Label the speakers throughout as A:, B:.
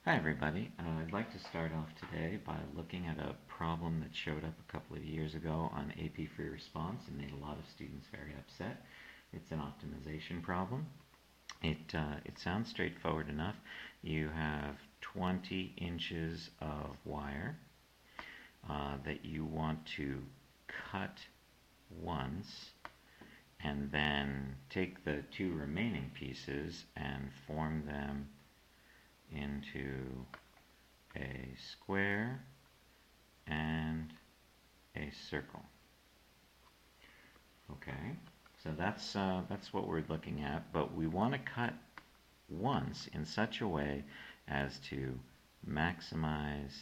A: Hi everybody. I'd like to start off today by looking at a problem that showed up a couple of years ago on AP Free Response and made a lot of students very upset. It's an optimization problem. It sounds straightforward enough. You have 20 inches of wire that you want to cut once and then take the two remaining pieces and form them into a square and a circle. Okay, so that's what we're looking at, but we want to cut once in such a way as to maximize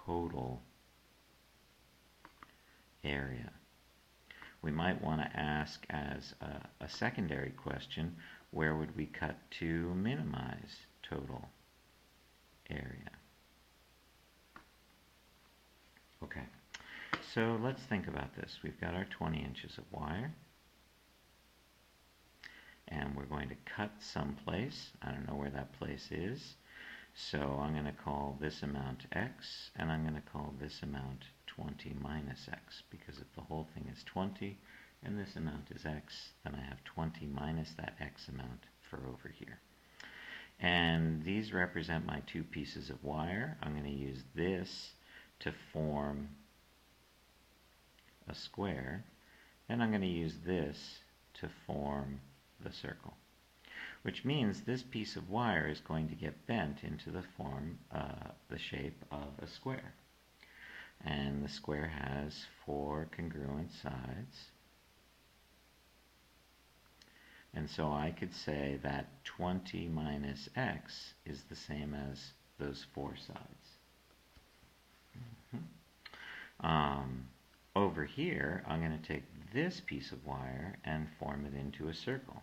A: total area. We might want to ask as a secondary question, where would we cut to minimize total area? Okay, so let's think about this. We've got our 20 inches of wire, and we're going to cut someplace. I don't know where that place is, so I'm going to call this amount x, and I'm going to call this amount 20 minus x, because if the whole thing is 20 and this amount is x, then I have 20 minus that x amount for over here. And these represent my two pieces of wire. I'm going to use this to form a square, and I'm going to use this to form the circle, which means this piece of wire is going to get bent into the shape of a square. And the square has four congruent sides. And so I could say that 20 minus x is the same as those four sides. Over here, I'm going to take this piece of wire and form it into a circle.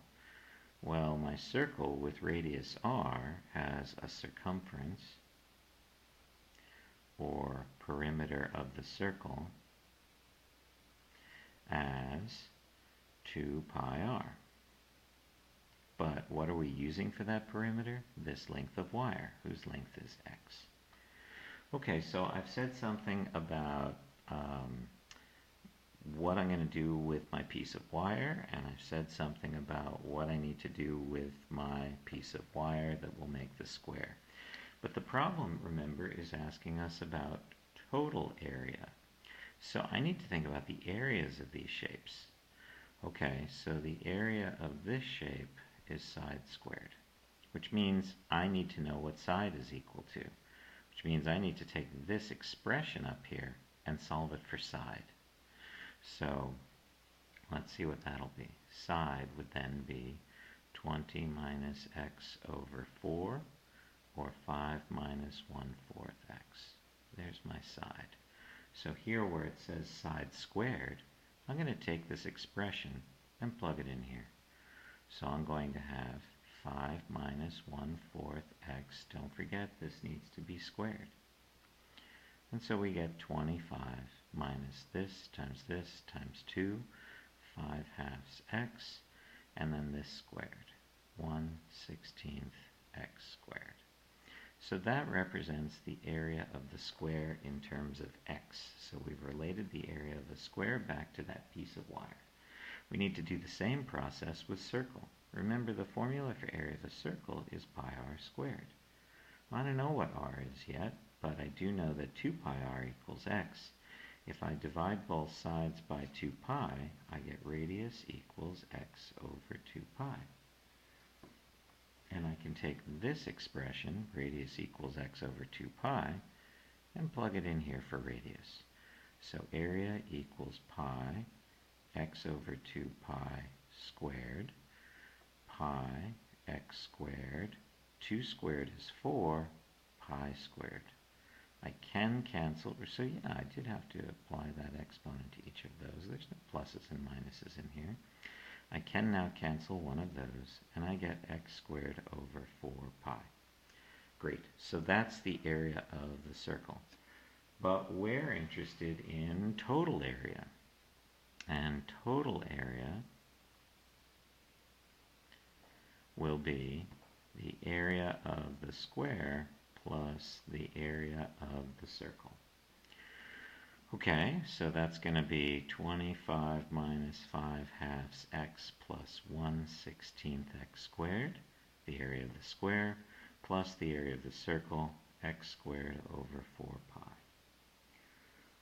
A: Well, my circle with radius r has a circumference, or perimeter of the circle, as 2 pi r. But what are we using for that perimeter? This length of wire, whose length is x. Okay, so I've said something about what I'm going to do with my piece of wire, and I've said something about what I need to do with my piece of wire that will make the square. But the problem, remember, is asking us about total area. So I need to think about the areas of these shapes. Okay, so the area of this shape is side squared, which means I need to know what side is equal to, which means I need to take this expression up here and solve it for side. So let's see what that'll be. Side would then be 20 minus x over 4, or 5 minus 1/4 x. There's my side. So here where it says side squared, I'm going to take this expression and plug it in here. So I'm going to have 5 minus 1/4 x. Don't forget, this needs to be squared. And so we get 25 minus this times 2, 5/2 x, and then this squared, 1/16 x squared. So that represents the area of the square in terms of x. So we've related the area of the square back to that piece of wire. We need to do the same process with circle. Remember, the formula for area of a circle is pi r squared. Well, I don't know what r is yet, but I do know that 2 pi r equals x. If I divide both sides by 2 pi, I get radius equals x over 2 pi. And I can take this expression, radius equals x over 2 pi, and plug it in here for radius. So area equals pi x over 2 pi squared, pi x squared, 2 squared is 4, pi squared. I can cancel, so yeah, I did have to apply that exponent to each of those. There's no pluses and minuses in here. I can now cancel one of those, and I get x squared over 4 pi. Great, so that's the area of the circle. But we're interested in total area. And total area will be the area of the square plus the area of the circle. Okay, so that's going to be 25 minus 5 halves x plus 1/16 x squared, the area of the square, plus the area of the circle, x squared over 4 pi.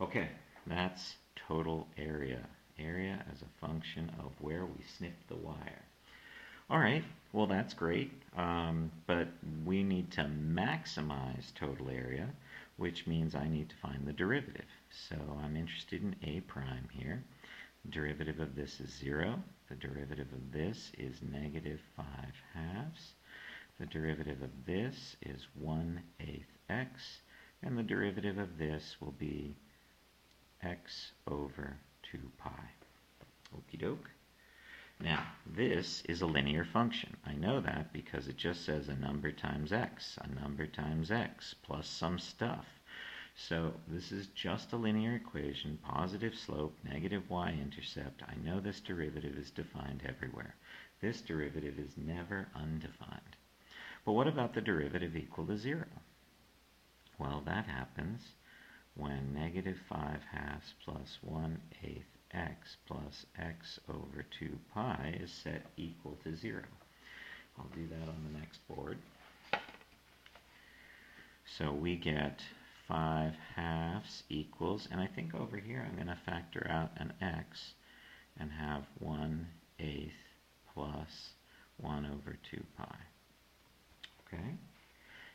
A: Okay, that's total area. Area as a function of where we snipped the wire. All right, well that's great, but we need to maximize total area, which means I need to find the derivative. So I'm interested in a prime here. The derivative of this is 0. The derivative of this is negative 5 halves. The derivative of this is 1/8 x. And the derivative of this will be x over 2 pi. Okie doke. Now, this is a linear function. I know that because it just says a number times x, plus some stuff. So this is just a linear equation, positive slope, negative y-intercept. I know this derivative is defined everywhere. This derivative is never undefined. But what about the derivative equal to 0? Well, that happens when negative 5 halves plus 1/8 x plus x over 2 pi is set equal to 0. I'll do that on the next board. So we get 5 halves equals, and I think over here I'm going to factor out an x and have 1/8 plus 1 over 2 pi. Okay?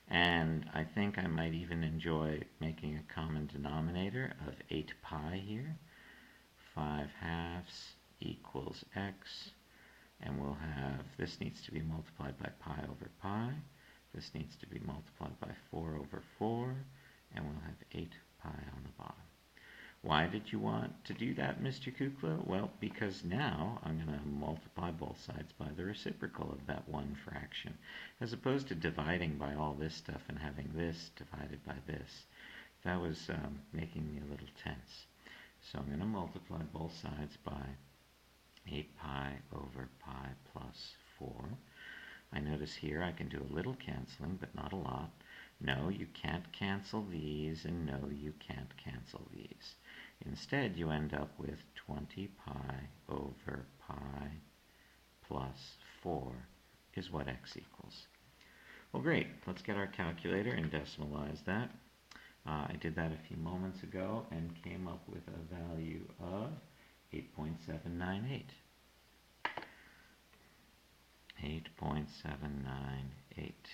A: And I think I might even enjoy making a common denominator of 8 pi here. 5 halves equals x, and we'll have, this needs to be multiplied by pi over pi, this needs to be multiplied by 4 over 4, and we'll have 8 pi on the bottom. Why did you want to do that, Mr. Kukla? Well, because now I'm going to multiply both sides by the reciprocal of that one fraction, as opposed to dividing by all this stuff and having this divided by this. That was making me a little tense. So I'm going to multiply both sides by 8 pi over pi plus 4. I notice here I can do a little canceling, but not a lot. No, you can't cancel these, and no, you can't cancel these. Instead, you end up with 20 pi over pi plus 4 is what x equals. Well, great. Let's get our calculator and decimalize that. I did that a few moments ago and came up with a value of 8.798. 8.798.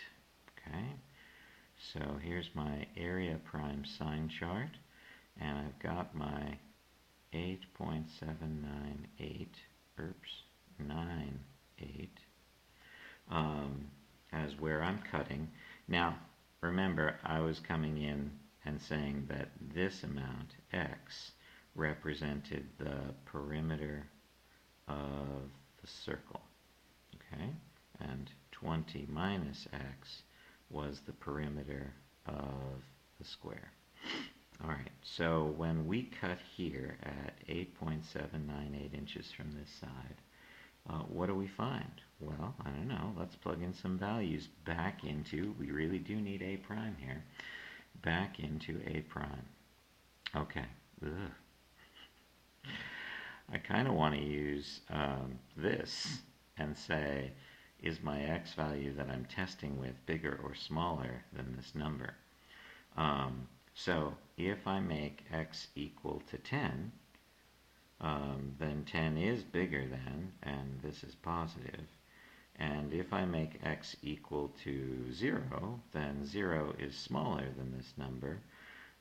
A: Okay, so here's my area prime sign chart, and I've got my 8.798, 98, as where I'm cutting. Now, remember, I was coming in and saying that this amount, x, represented the perimeter of the circle, okay? And 20 minus x was the perimeter of the square. All right, so when we cut here at 8.798 inches from this side, what do we find? Well, I don't know. Let's plug in some values back into, we really do need a prime here, back into a prime. Okay. Ugh. I kind of want to use this and say, is my x value that I'm testing with bigger or smaller than this number? So if I make x equal to 10, then 10 is bigger than, and this is positive. And if I make x equal to 0, then 0 is smaller than this number,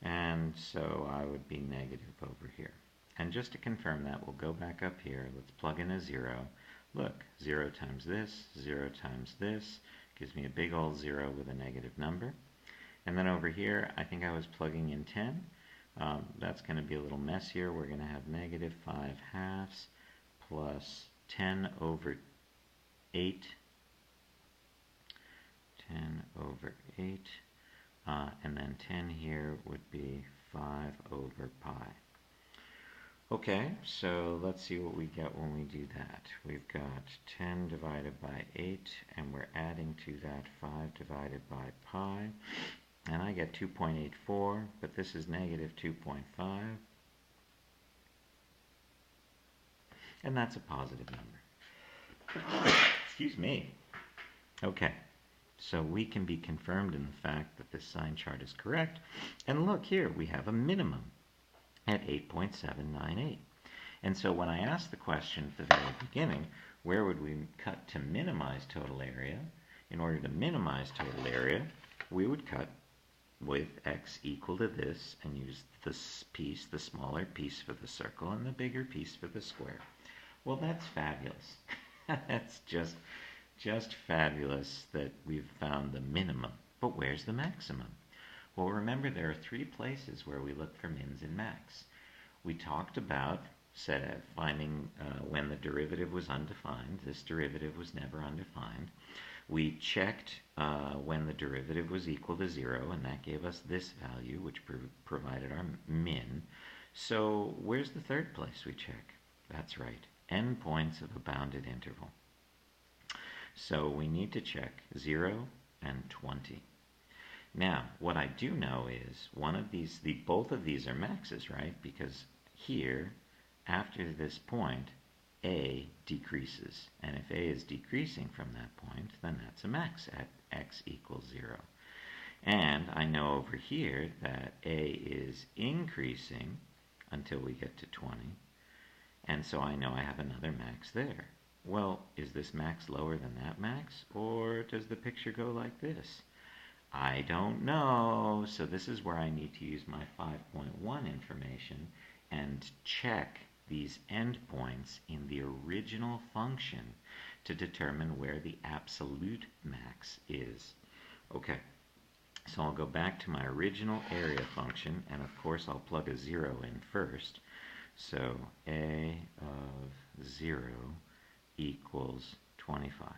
A: and so I would be negative over here. And just to confirm that, we'll go back up here. Let's plug in a 0. Look, 0 times this, 0 times this, gives me a big old 0 with a negative number. And then over here, I think I was plugging in 10. That's going to be a little messier. We're going to have negative 5 halves plus 10 over 8. 10 over 8. And then 10 here would be 5 over pi. Okay, so let's see what we get when we do that. We've got 10 divided by 8, and we're adding to that 5 divided by pi. And I get 2.84, but this is negative 2.5. And that's a positive number. Excuse me. Okay, so we can be confirmed in the fact that this sign chart is correct. And look here, we have a minimum at 8.798. And so when I asked the question at the very beginning, where would we cut to minimize total area? In order to minimize total area, we would cut with x equal to this and use this piece, the smaller piece for the circle and the bigger piece for the square. Well, that's fabulous. That's just fabulous that we've found the minimum. But where's the maximum? Well, remember there are 3 places where we look for mins and max. We talked about finding when the derivative was undefined. This derivative was never undefined. We checked when the derivative was equal to 0, and that gave us this value, which provided our min. So where's the third place we check? That's right, endpoints of a bounded interval. So we need to check 0 and 20. Now, what I do know is both of these are maxes, right? Because here, after this point, a decreases. And if a is decreasing from that point, then that's a max at x equals 0. And I know over here that a is increasing until we get to 20. And so I know I have another max there. Well, is this max lower than that max? Or does the picture go like this? I don't know. So this is where I need to use my 5.1 information and check these endpoints in the original function to determine where the absolute max is. Okay, so I'll go back to my original area function, and of course I'll plug a 0 in first. So a of 0 equals 25.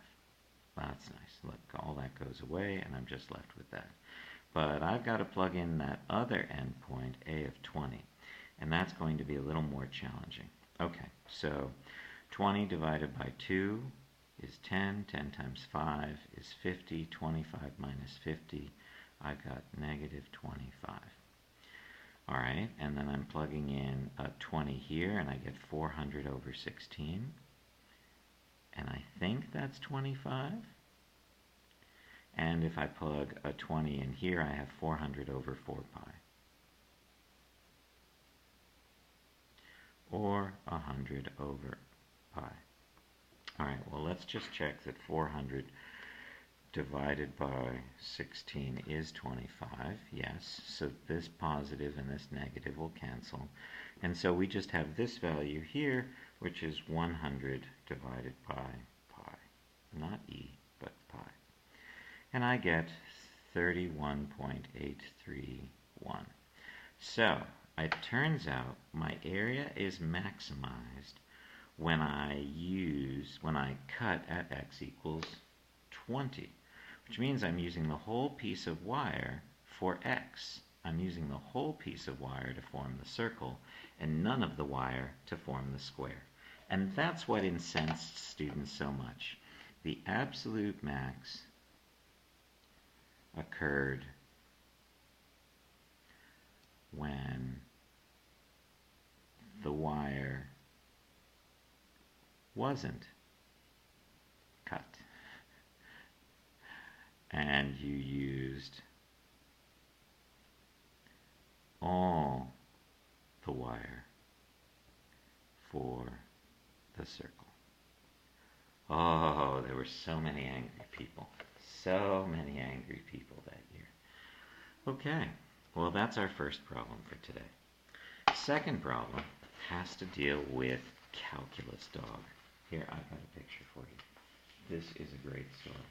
A: That's nice. Look, all that goes away, and I'm just left with that. But I've got to plug in that other endpoint, a of 20, and that's going to be a little more challenging. Okay, so 20 divided by 2 is 10. 10 times 5 is 50. 25 minus 50, I've got negative 25. All right, and then I'm plugging in a 20 here, and I get 400 over 16. And I think that's 25. And if I plug a 20 in here, I have 400 over 4 pi. Or 100 over pi. All right, well, let's just check that 400 divided by 16 is 25. Yes, so this positive and this negative will cancel. And so we just have this value here, which is 100 divided by pi. Not e, but pi. And I get 31.831. So it turns out my area is maximized when I cut at x equals 20, which means I'm using the whole piece of wire for x. I'm using the whole piece of wire to form the circle and none of the wire to form the square. And that's what incensed students so much. The absolute max occurred when the wire wasn't cut and you used all the wire for the circle. Oh, there were so many angry people. So many angry people that year. Okay, well, that's our first problem for today. Second problem has to deal with calculus dog. Here, I've got a picture for you. This is a great story.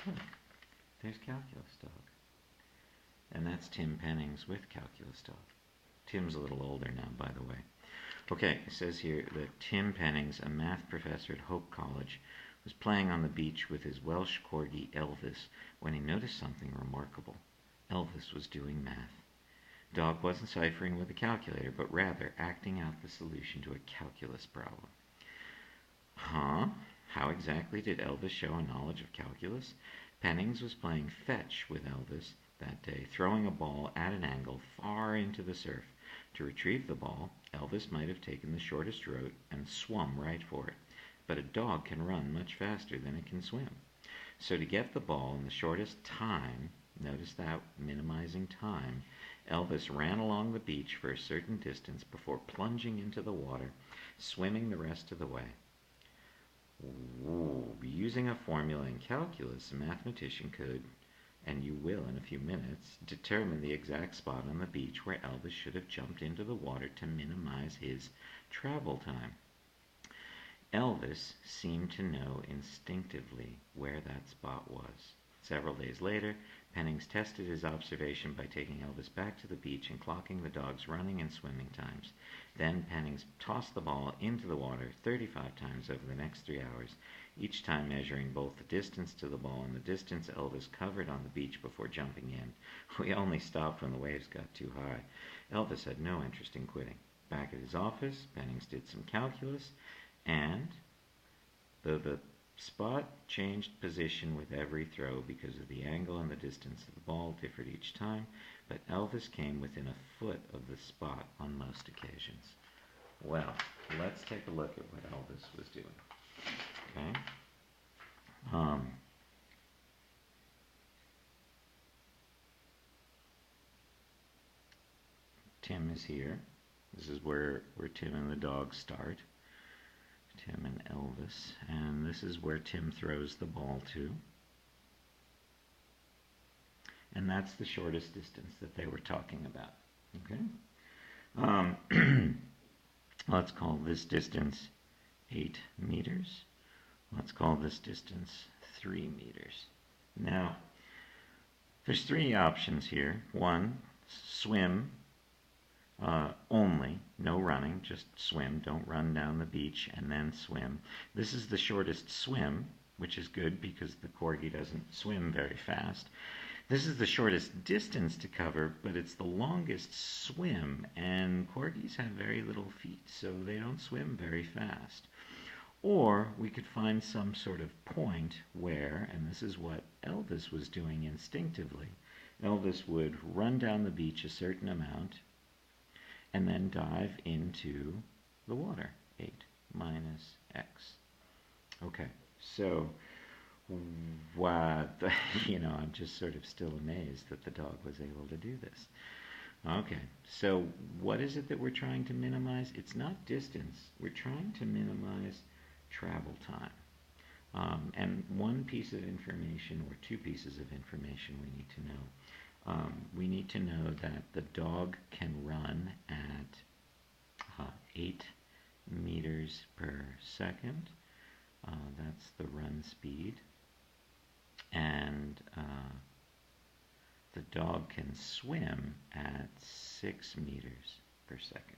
A: Look, there's calculus dog. And that's Tim Pennings with calculus dog. Tim's a little older now, by the way. Okay, it says here that Tim Pennings, a math professor at Hope College, was playing on the beach with his Welsh corgi Elvis when he noticed something remarkable. Elvis was doing math. Dog wasn't ciphering with a calculator, but rather acting out the solution to a calculus problem. Huh? How exactly did Elvis show a knowledge of calculus? Pennings was playing fetch with Elvis that day, throwing a ball at an angle far into the surf. To retrieve the ball, Elvis might have taken the shortest route and swum right for it. But a dog can run much faster than it can swim. So to get the ball in the shortest time, notice that, minimizing time, Elvis ran along the beach for a certain distance before plunging into the water, swimming the rest of the way. Ooh, using a formula in calculus, a mathematician could, and you will in a few minutes, determine the exact spot on the beach where Elvis should have jumped into the water to minimize his travel time. Elvis seemed to know instinctively where that spot was. Several days later, Pennings tested his observation by taking Elvis back to the beach and clocking the dog's running and swimming times. Then Pennings tossed the ball into the water 35 times over the next 3 hours, each time measuring both the distance to the ball and the distance Elvis covered on the beach before jumping in. We only stopped when the waves got too high. Elvis had no interest in quitting. Back at his office, Pennings did some calculus, and though the spot changed position with every throw because of the angle and the distance of the ball differed each time, but Elvis came within a foot of the spot on most occasions. Well, let's take a look at what Elvis was doing. Okay? Tim is here. This is where Tim and the dog start. Tim and Elvis, and this is where Tim throws the ball to. And that's the shortest distance that they were talking about. Okay? Let's call this distance 8 meters. Let's call this distance 3 meters. Now, there's 3 options here. 1, swim only, no running, just swim. Don't run down the beach and then swim. This is the shortest swim, which is good because the corgi doesn't swim very fast. This is the shortest distance to cover, but it's the longest swim, and corgis have very little feet, so they don't swim very fast. Or we could find some sort of point where, and this is what Elvis was doing instinctively, Elvis would run down the beach a certain amount and then dive into the water. 8 minus x. Okay, so what, I'm just sort of still amazed that the dog was able to do this. Okay, so what is it that we're trying to minimize? It's not distance. We're trying to minimize travel time. And one piece of information, or 2 pieces of information we need to know. We need to know that the dog can run at 8 meters per second. That's the run speed. And the dog can swim at 6 meters per second.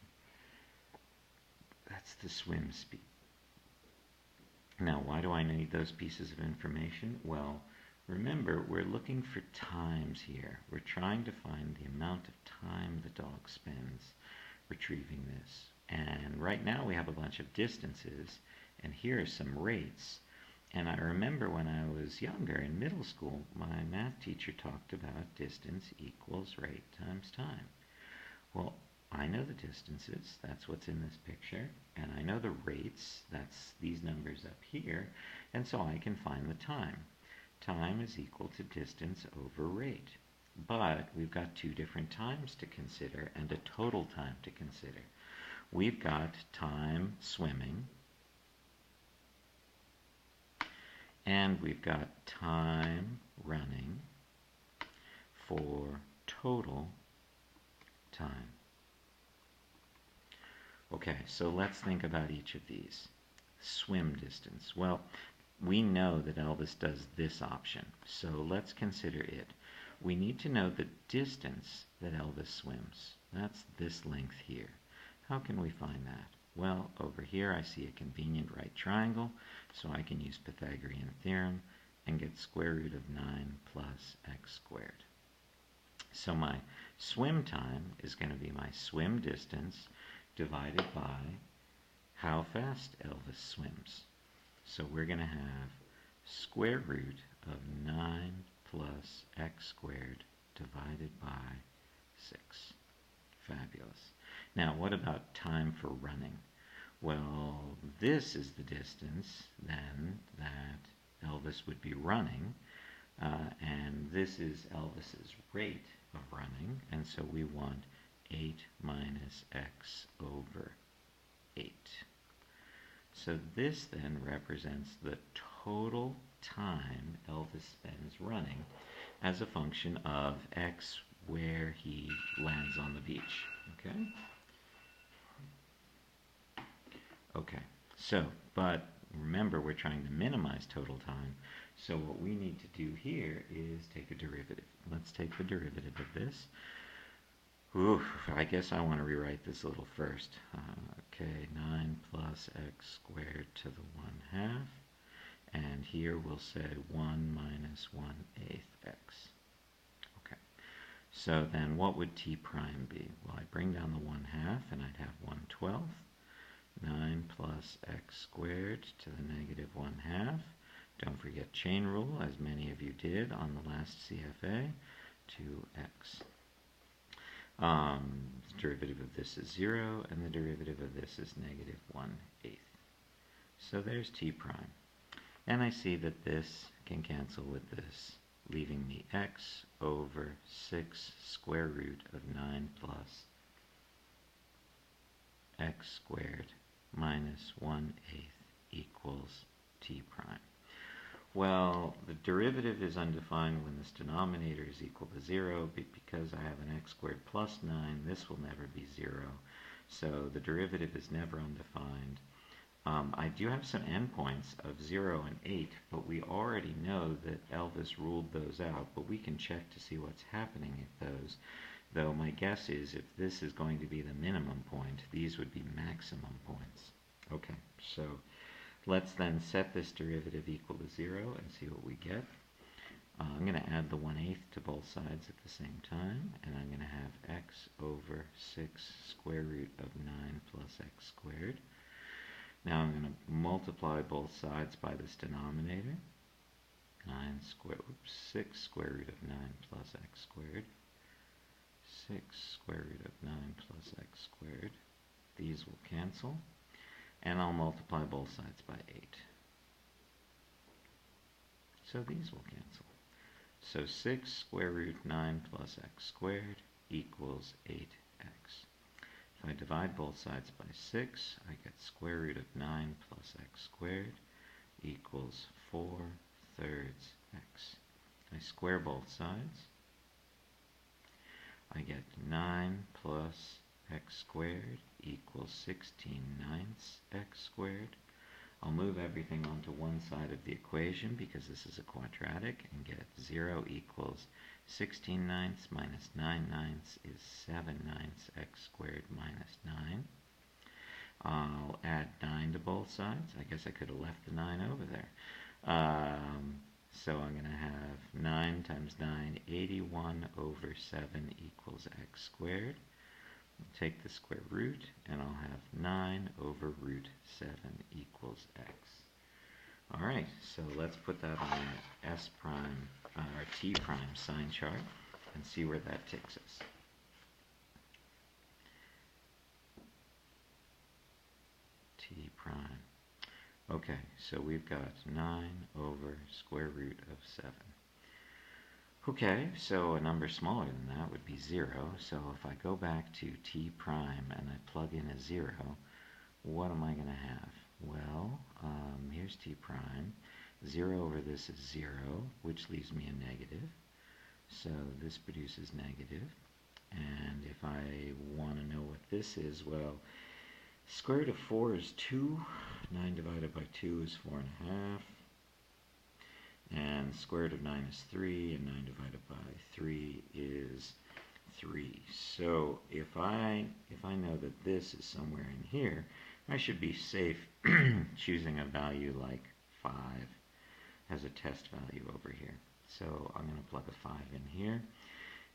A: That's the swim speed. Now, why do I need those pieces of information? Well, remember, we're looking for times here. We're trying to find the amount of time the dog spends retrieving this. And right now we have a bunch of distances, and here are some rates. And I remember when I was younger in middle school, my math teacher talked about distance equals rate times time. Well, I know the distances, that's what's in this picture, and I know the rates, that's these numbers up here, and so I can find the time. Time is equal to distance over rate. But we've got 2 different times to consider and a total time to consider. We've got time swimming, and we've got time running for total time. Okay, so let's think about each of these. Swim distance. Well, we know that Elvis does this option, so let's consider it. We need to know the distance that Elvis swims. That's this length here. How can we find that? Well, over here I see a convenient right triangle, so I can use Pythagorean theorem and get square root of 9 plus x squared. So my Swim time is going to be my swim distance divided by how fast Elvis swims. So we're going to have square root of 9 plus x squared divided by 6. Fabulous. Now, what about time for running? Well, this is the distance then that Elvis would be running, and this is Elvis's rate of running, and so we want 8 minus x over 8. So this then represents the total time Elvis spends running as a function of x where he lands on the beach. Okay? Okay, so, but remember we're trying to minimize total time, so what we need to do here is take a derivative. Let's take the derivative of this. Oof, I guess I want to rewrite this a little first. Okay, 9 plus x squared to the 1/2, and here we'll say 1 minus 1/8 x. Okay, so then what would t prime be? Well, I bring down the 1/2 and I'd have 1/12. 9 plus x squared to the negative 1/2. Don't forget chain rule, as many of you did on the last CFA, 2x. The derivative of this is 0, and the derivative of this is negative 1/8. So there's t prime. And I see that this can cancel with this, leaving me x over 6 square root of 9 plus x squared minus 1/8 equals t prime. Well, the derivative is undefined when this denominator is equal to 0, but because I have an x squared plus 9, this will never be 0. So the derivative is never undefined. I do have some endpoints of 0 and 8, but we already know that Elvis ruled those out, but we can check to see what's happening at those. Though my guess is if this is going to be the minimum point, these would be maximum points. Okay, so let's then set this derivative equal to 0 and see what we get. I'm going to add the 1/8 to both sides at the same time, and I'm going to have x over 6 square root of 9 plus x squared. Now I'm going to multiply both sides by this denominator. 6 square root of 9 plus x squared. 6 square root of 9 plus x squared. These will cancel. And I'll multiply both sides by 8. So these will cancel. So 6 square root 9 plus x squared equals 8x. If I divide both sides by 6, I get square root of 9 plus x squared equals 4/3 x. I square both sides. I get 9 plus x squared equals 16/9 x squared. I'll move everything onto one side of the equation because this is a quadratic and get 0 equals 16/9 minus 9/9 is 7/9 x squared minus 9. I'll add 9 to both sides. I guess I could have left the 9 over there. So I'm going to have 9 times 9, 81 over 7 equals x squared. I'll take the square root, and I'll have 9 over root 7 equals x. All right, so let's put that on our s prime, our t prime sign chart, and see where that takes us. T prime. Okay, so we've got 9 over square root of 7. Okay, so a number smaller than that would be 0. So if I go back to t prime and I plug in a 0, what am I going to have? Well, here's t prime. 0 over this is 0, which leaves me a negative. So this produces negative. And if I want to know what this is, well, square root of 4 is 2. 9 divided by 2 is 4.5. And square root of 9 is 3, and 9 divided by 3 is 3. So if I know that this is somewhere in here, I should be safe choosing a value like 5 as a test value over here. So I'm going to plug a 5 in here.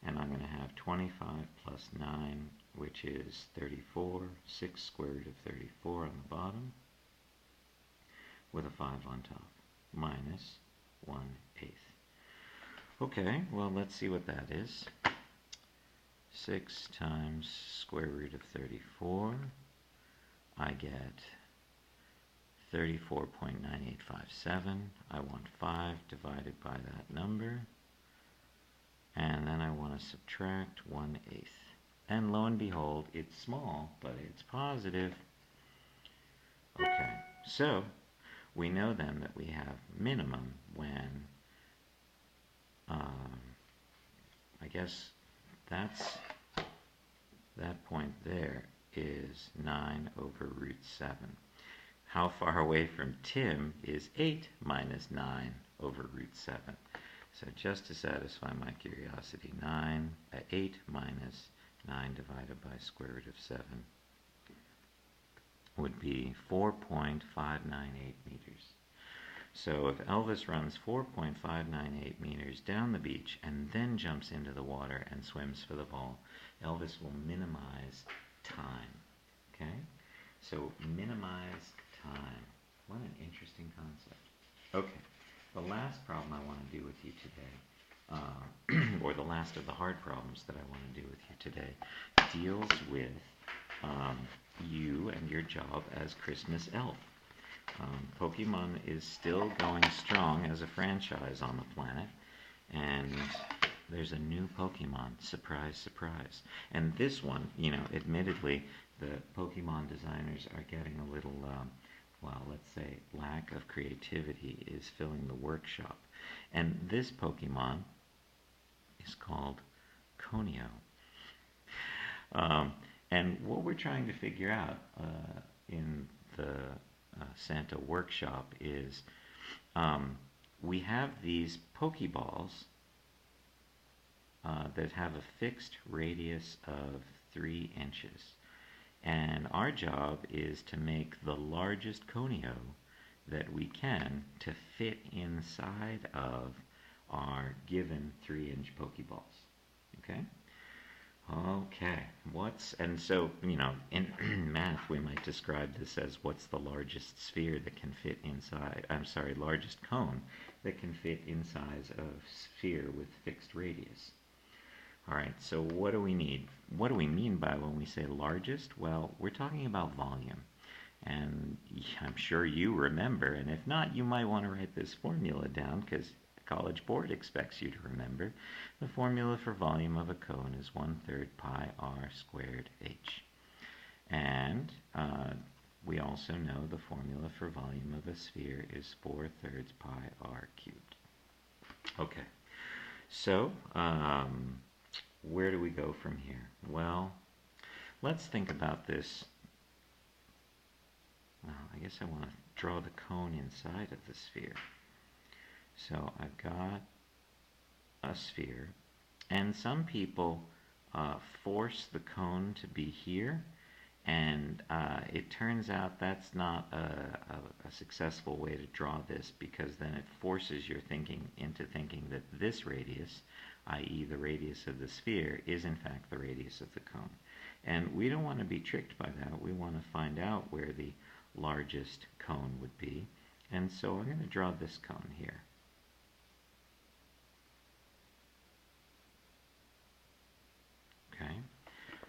A: and I'm going to have 25 plus 9, which is 34, 6 square root of 34 on the bottom, with a 5 on top, minus 1/8. Okay, well, let's see what that is. 6 times square root of 34, I get 34.9857. I want 5 divided by that number, and then I want to subtract 1/8. And lo and behold, it's small, but it's positive. Okay, so we know then that we have minimum when, I guess that point there is 9 over root 7. How far away from Tim is 8 minus 9 over root 7? So just to satisfy my curiosity, 8 minus 9 divided by square root of 7 would be 4.598 meters. So if Elvis runs 4.598 meters down the beach and then jumps into the water and swims for the ball, Elvis will minimize time. Okay? So minimize time. What an interesting concept. Okay, the last problem I want to do with you today, or the last of the hard problems that I want to do with you today, deals with you and your job as Christmas elf. Pokemon is still going strong as a franchise on the planet, and there's a new Pokemon, surprise, surprise. And this one, admittedly, the Pokemon designers are getting a little, let's say, lack of creativity is filling the workshop. And this Pokemon is called Conio. And what we're trying to figure out in the Santa workshop is we have these Pokeballs that have a fixed radius of 3 inches. And our job is to make the largest Conio that we can to fit inside of our given 3-inch Pokeballs. Okay? Okay, and so, in math we might describe this as what's the largest sphere that can fit inside, largest cone that can fit inside a sphere with fixed radius. Alright, so what do we need? What do we mean by when we say largest? Well, we're talking about volume. And I'm sure you remember, and if not, you might want to write this formula down, because College Board expects you to remember. The formula for volume of a cone is 1/3 pi r squared h. And we also know the formula for volume of a sphere is 4/3 pi r cubed. Okay, so where do we go from here? Well, let's think about this. Well, I guess I want to draw the cone inside of the sphere. So I've got a sphere, and some people force the cone to be here, and it turns out that's not a successful way to draw this, because then it forces your thinking into thinking that this radius, i.e. the radius of the sphere, is in fact the radius of the cone. And we don't want to be tricked by that. We want to find out where the largest cone would be, and so I'm going to draw this cone here. Okay,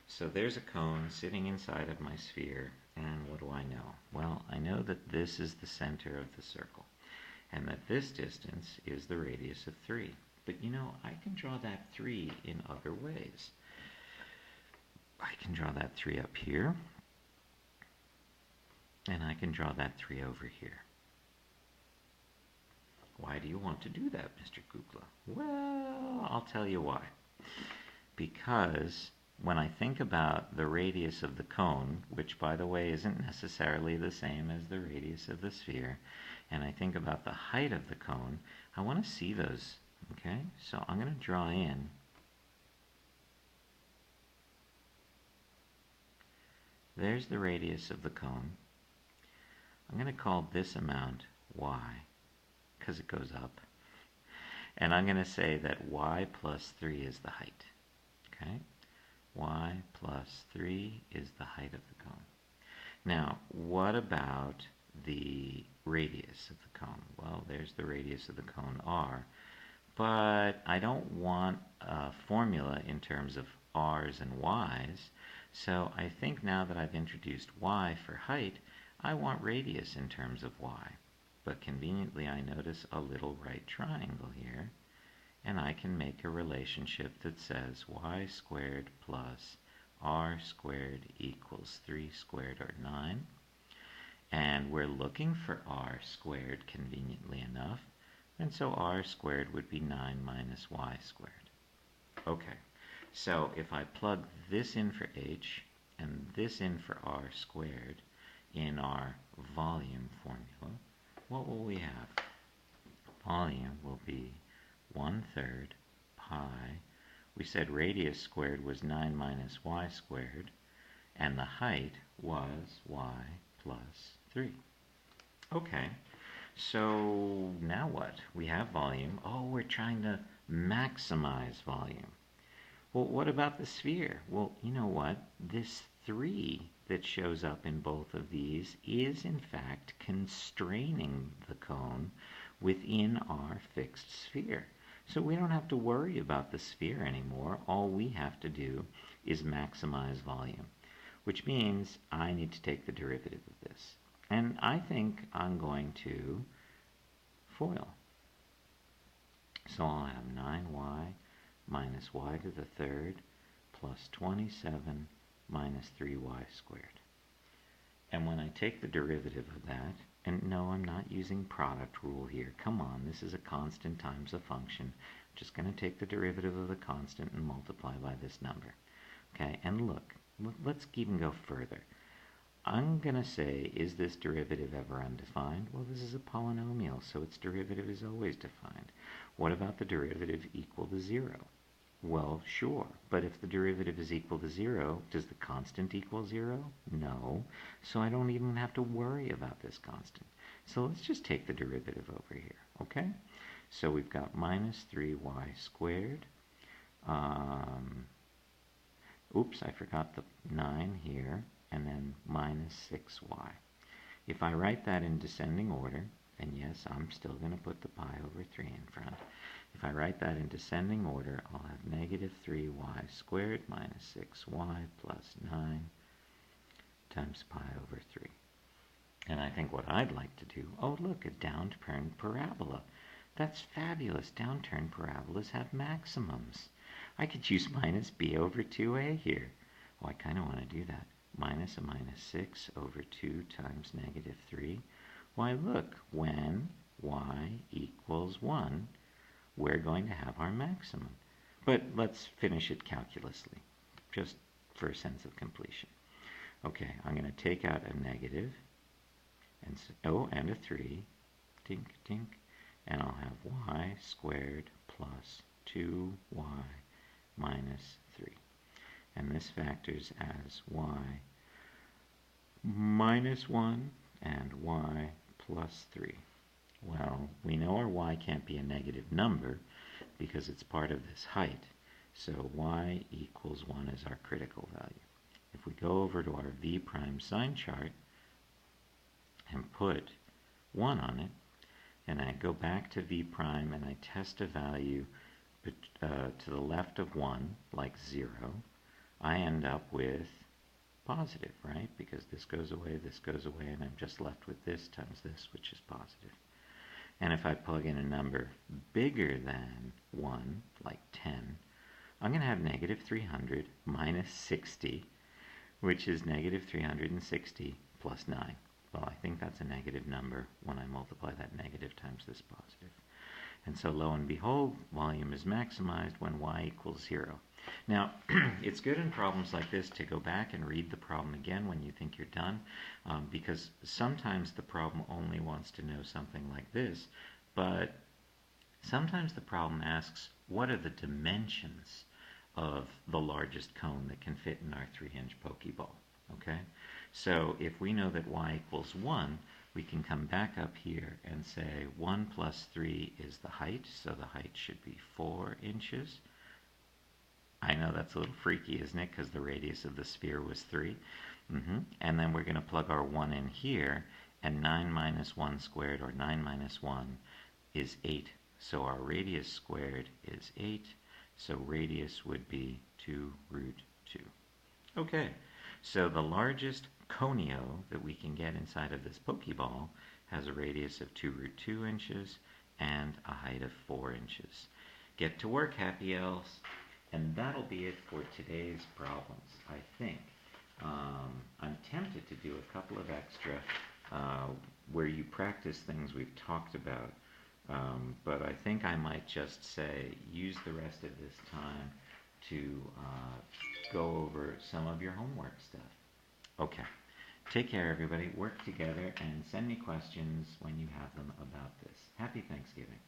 A: so there's a cone sitting inside of my sphere, and what do I know? Well, I know that this is the center of the circle, and that this distance is the radius of 3. But I can draw that 3 in other ways. I can draw that 3 up here, and I can draw that 3 over here. Why do you want to do that, Mr. Kukla? Well, I'll tell you why. Because when I think about the radius of the cone, which by the way isn't necessarily the same as the radius of the sphere, and I think about the height of the cone, I want to see those. Okay, so I'm going to draw in there's the radius of the cone. I'm going to call this amount y, because it goes up. And I'm going to say that y plus 3 is the height. Okay, y plus 3 is the height of the cone. Now, what about the radius of the cone? Well, there's the radius of the cone r, but I don't want a formula in terms of r's and y's, so I think now that I've introduced y for height, I want radius in terms of y. But conveniently I notice a little right triangle here, and I can make a relationship that says y squared plus r squared equals 3 squared, or 9. And we're looking for r squared conveniently enough, and so r squared would be 9 minus y squared. Okay, so if I plug this in for h and this in for r squared in our volume formula, what will we have? Volume will be 1/3 pi. We said radius squared was 9 minus y squared, and the height was y plus 3. Okay, so now what? We have volume. Oh, we're trying to maximize volume. Well, what about the sphere? Well, you know what? This 3 that shows up in both of these is in fact constraining the cone within our fixed sphere. So we don't have to worry about the sphere anymore. All we have to do is maximize volume, which means I need to take the derivative of this. And I think I'm going to FOIL. So I'll have 9y minus y to the third plus 27 minus 3y squared. And when I take the derivative of that, and no, I'm not using product rule here. Come on, this is a constant times a function. I'm just going to take the derivative of the constant and multiply by this number. Okay, and look, let's even go further. I'm going to say, is this derivative ever undefined? Well, this is a polynomial, so its derivative is always defined. What about the derivative equal to 0? Well, sure, but if the derivative is equal to 0, does the constant equal 0? No, so I don't even have to worry about this constant. So let's just take the derivative over here, okay? So we've got minus 3y squared. Oops, I forgot the 9 here, and then minus 6y. If I write that in descending order, and yes, I'm still going to put the pi over 3 in front. If I write that in descending order, I'll have negative 3y squared minus 6y plus 9 times pi over 3. And I think what I'd like to do, oh look, a downturned parabola. That's fabulous. Downturned parabolas have maximums. I could use minus b over 2a here. Oh, I kind of want to do that. Minus a minus 6 over 2 times negative 3. Why, look, when y equals 1, we're going to have our maximum. But let's finish it calculously, just for a sense of completion. Okay, I'm going to take out a negative, and a 3, tink, tink, and I'll have y squared plus 2y minus 3. And this factors as y minus 1 and y plus 3. Well, we know our y can't be a negative number because it's part of this height. So y equals 1 is our critical value. If we go over to our v prime sign chart and put 1 on it, and I go back to v prime and I test a value to the left of 1, like 0, I end up with positive, right? Because this goes away, and I'm just left with this times this, which is positive. And if I plug in a number bigger than 1, like 10, I'm going to have negative 300 minus 60, which is negative 360 plus 9. Well, I think that's a negative number when I multiply that negative times this positive. And so lo and behold, volume is maximized when y equals 0. Now, it's good in problems like this to go back and read the problem again when you think you're done, because sometimes the problem only wants to know something like this, but sometimes the problem asks, what are the dimensions of the largest cone that can fit in our 3-inch Pokeball? Okay? So if we know that y equals 1, we can come back up here and say 1 plus 3 is the height, so the height should be 4 inches. I know that's a little freaky, isn't it? Because the radius of the sphere was 3. And then we're going to plug our 1 in here, and 9 minus 1 squared, or 9 minus 1, is 8. So our radius squared is 8. So radius would be 2 root 2. Okay, so the largest conio that we can get inside of this Pokeball has a radius of 2 root 2 inches and a height of 4 inches. Get to work, happy elves. And that'll be it for today's problems, I think. I'm tempted to do a couple of extra where you practice things we've talked about, but I think I might just say use the rest of this time to go over some of your homework stuff. Okay. Take care, everybody. Work together and send me questions when you have them about this. Happy Thanksgiving.